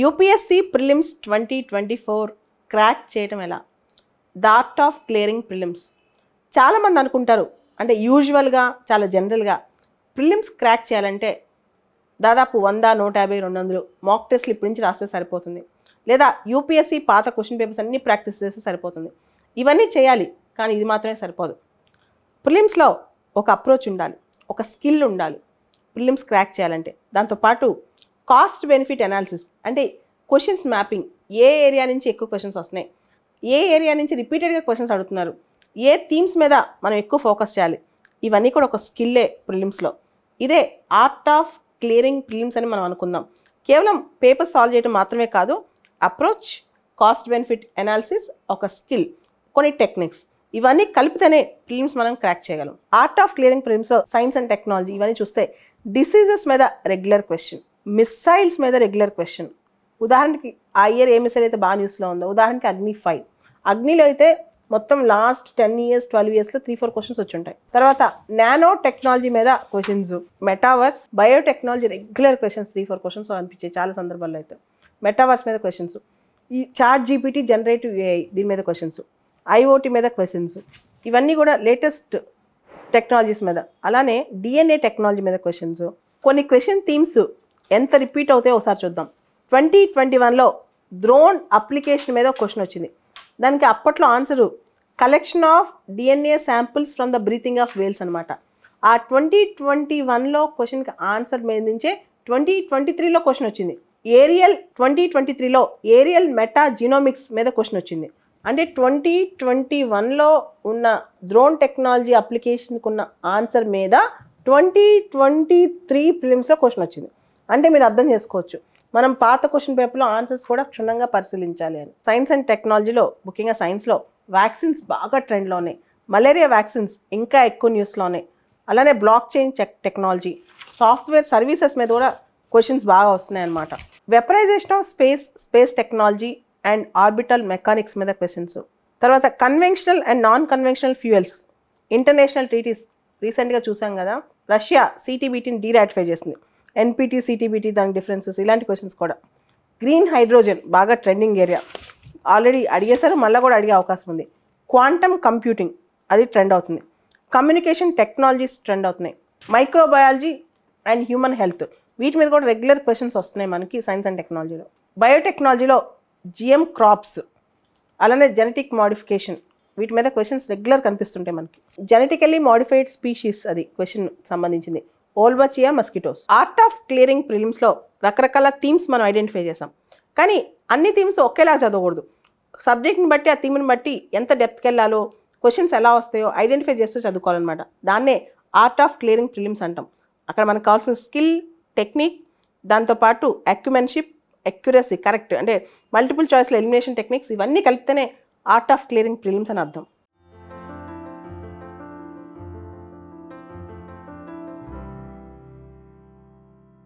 UPSC prelims 2024 crack చేయటం ఎలా? The art of clearing prelims. చాలామంది అనుకుంటారు, అంటే యూజువల్గా చాలా జనరల్గా ప్రిలిమ్స్ క్రాక్ చేయాలంటే దాదాపు 100, 150, 200 మాక్ టెస్ట్లు ఇప్పటి నుంచి రాస్తే సరిపోతుంది, లేదా యూపీఎస్సీ పాత క్వశ్చన్ పేపర్స్ అన్నీ ప్రాక్టీస్ చేస్తే సరిపోతుంది. ఇవన్నీ చేయాలి, కానీ ఇది మాత్రమే సరిపోదు. ప్రిలిమ్స్లో ఒక అప్రోచ్ ఉండాలి, ఒక స్కిల్ ఉండాలి ప్రిలిమ్స్ క్రాక్ చేయాలంటే. దాంతోపాటు కాస్ట్ బెనిఫిట్ అనాలిసిస్, అంటే క్వశ్చన్స్ మ్యాపింగ్, ఏ ఏరియా నుంచి ఎక్కువ క్వశ్చన్స్ వస్తున్నాయి, ఏ ఏరియా నుంచి రిపీటెడ్గా క్వశ్చన్స్ అడుగుతున్నారు, ఏ థీమ్స్ మీద మనం ఎక్కువ ఫోకస్ చేయాలి, ఇవన్నీ కూడా ఒక స్కిల్లే ప్రిలిమ్స్లో. ఇదే ఆర్ట్ ఆఫ్ క్లియరింగ్ ప్రిలిమ్స్ అని మనం అనుకుందాం. కేవలం పేపర్ సాల్వ్ చేయడం మాత్రమే కాదు, అప్రోచ్, కాస్ట్ బెనిఫిట్ అనాలిసిస్ ఒక స్కిల్, కొన్ని టెక్నిక్స్, ఇవన్నీ కలిపితేనే ప్రిలిమ్స్ మనం క్రాక్ చేయగలం. ఆర్ట్ ఆఫ్ క్లియరింగ్ ప్రిలిమ్స్లో సైన్స్ అండ్ టెక్నాలజీ ఇవన్నీ చూస్తే డిసీజెస్ మీద రెగ్యులర్ క్వశ్చన్, మిస్సైల్స్ మీద రెగ్యులర్ క్వశ్చన్. ఉదాహరణకి ఆ ఇయర్ ఏ మిసైల్ అయితే బాగా న్యూస్లో ఉందో, ఉదాహరణకి అగ్ని 5. అగ్నిలో అయితే మొత్తం లాస్ట్ 10 years 12 yearsలో 3-4 క్వశ్చన్స్ వచ్చి ఉంటాయి. తర్వాత నానో టెక్నాలజీ మీద questions, metaverse, biotechnology regular questions 3-4 questions అనిపించాయి చాలా సందర్భాల్లో. అయితే మెటావర్స్ మీద క్వశ్చన్స్, ఈ చాట్ జీపీటీ, జనరేటివ్ ఏఐ దీని మీద క్వశ్చన్స్, ఐఓటీ మీద క్వశ్చన్స్, ఇవన్నీ కూడా లేటెస్ట్ టెక్నాలజీస్ మీద. అలానే డిఎన్ఏ టెక్నాలజీ మీద క్వశ్చన్స్. కొన్ని క్వశ్చన్ థీమ్స్ ఎంత రిపీట్ అవుతాయో ఒకసారి చూద్దాం. 2021లో డ్రోన్ అప్లికేషన్ మీద క్వశ్చన్ వచ్చింది. దానికి అప్పట్లో answer collection of DNA samples from the breathing of whales అనమాట. ఆ 2021లో క్వశ్చన్కి ఆన్సర్ మీద నుంచే 2023లో క్వశ్చన్ వచ్చింది. 2023లో ఏరియల్ మెటా జీనోమిక్స్ మీద క్వశ్చన్ వచ్చింది. అంటే 2021లో ఉన్న డ్రోన్ టెక్నాలజీ అప్లికేషన్కి ఉన్న ఆన్సర్ మీద 2023 ప్రిలిమ్స్లో క్వశ్చన్ వచ్చింది. అంటే మీరు అర్థం చేసుకోవచ్చు, మనం పాత క్వశ్చన్ పేపర్లో ఆన్సర్స్ కూడా క్షుణ్ణంగా పరిశీలించాలి అని. సైన్స్ అండ్ టెక్నాలజీలో, ముఖ్యంగా సైన్స్లో వ్యాక్సిన్స్ బాగా ట్రెండ్లో ఉన్నాయి. మలేరియా వ్యాక్సిన్స్ ఇంకా ఎక్కువ న్యూస్లో ఉన్నాయి. అలానే blockchain technology, software services మీద కూడా క్వశ్చన్స్ బాగా వస్తున్నాయి అన్నమాట. Weaponization of space technology and orbital mechanics మీద క్వశ్చన్స్. తర్వాత conventional and non conventional fuels, international treaties రీసెంట్గా చూసాం కదా, రష్యా సిటీబీటీని డీరాటిఫై చేసింది. ఎన్పిటి, సిటీబీటీ, దాని డిఫరెన్సెస్, ఇలాంటి క్వశ్చన్స్ కూడా. గ్రీన్ హైడ్రోజన్ బాగా ట్రెండింగ్ ఏరియా, ఆల్రెడీ అడిగేశారు, మళ్ళీ కూడా అడిగే అవకాశం ఉంది. క్వాంటమ్ కంప్యూటింగ్ అది ట్రెండ్ అవుతుంది. కమ్యూనికేషన్ టెక్నాలజీస్ ట్రెండ్ అవుతున్నాయి. మైక్రోబయాలజీ అండ్ హ్యూమన్ హెల్త్, వీటి మీద కూడా రెగ్యులర్ క్వశ్చన్స్ వస్తున్నాయి మనకి సైన్స్ అండ్ టెక్నాలజీలో. బయోటెక్నాలజీలో జిఎం క్రాప్స్, అలానే జెనెటిక్ మోడిఫికేషన్, వీటి మీద క్వశ్చన్స్ రెగ్యులర్ కనిపిస్తుంటాయి మనకి. జెనెటికల్లీ మోడిఫైడ్ స్పీషీస్ అది క్వశ్చన్ సంబంధించింది, ఓల్బచియా మస్కిటోస్. ఆర్ట్ ఆఫ్ క్లియరింగ్ ప్రిలిమ్స్లో రకరకాల థీమ్స్ మనం ఐడెంటిఫై చేసాం, కానీ అన్ని థీమ్స్ ఒకేలా చదవకూడదు. సబ్జెక్ట్ని బట్టి, ఆ థీమ్ని బట్టి ఎంత డెప్త్కి వెళ్ళాలో, క్వశ్చన్స్ ఎలా వస్తాయో ఐడెంటిఫై చేస్తూ చదువుకోవాలన్నమాట. దాన్నే ఆర్ట్ ఆఫ్ క్లియరింగ్ ప్రిలిమ్స్ అంటాం. అక్కడ మనకు కావాల్సిన స్కిల్, టెక్నిక్, దాంతోపాటు అక్యుమెన్షిప్, అక్యురసీ, కరెక్ట్, అంటే మల్టిపుల్ చాయిస్లో ఎలిమినేషన్ టెక్నిక్స్, ఇవన్నీ కలిపితేనే ఆర్ట్ ఆఫ్ క్లియరింగ్ ప్రిలిమ్స్ అని అర్థం.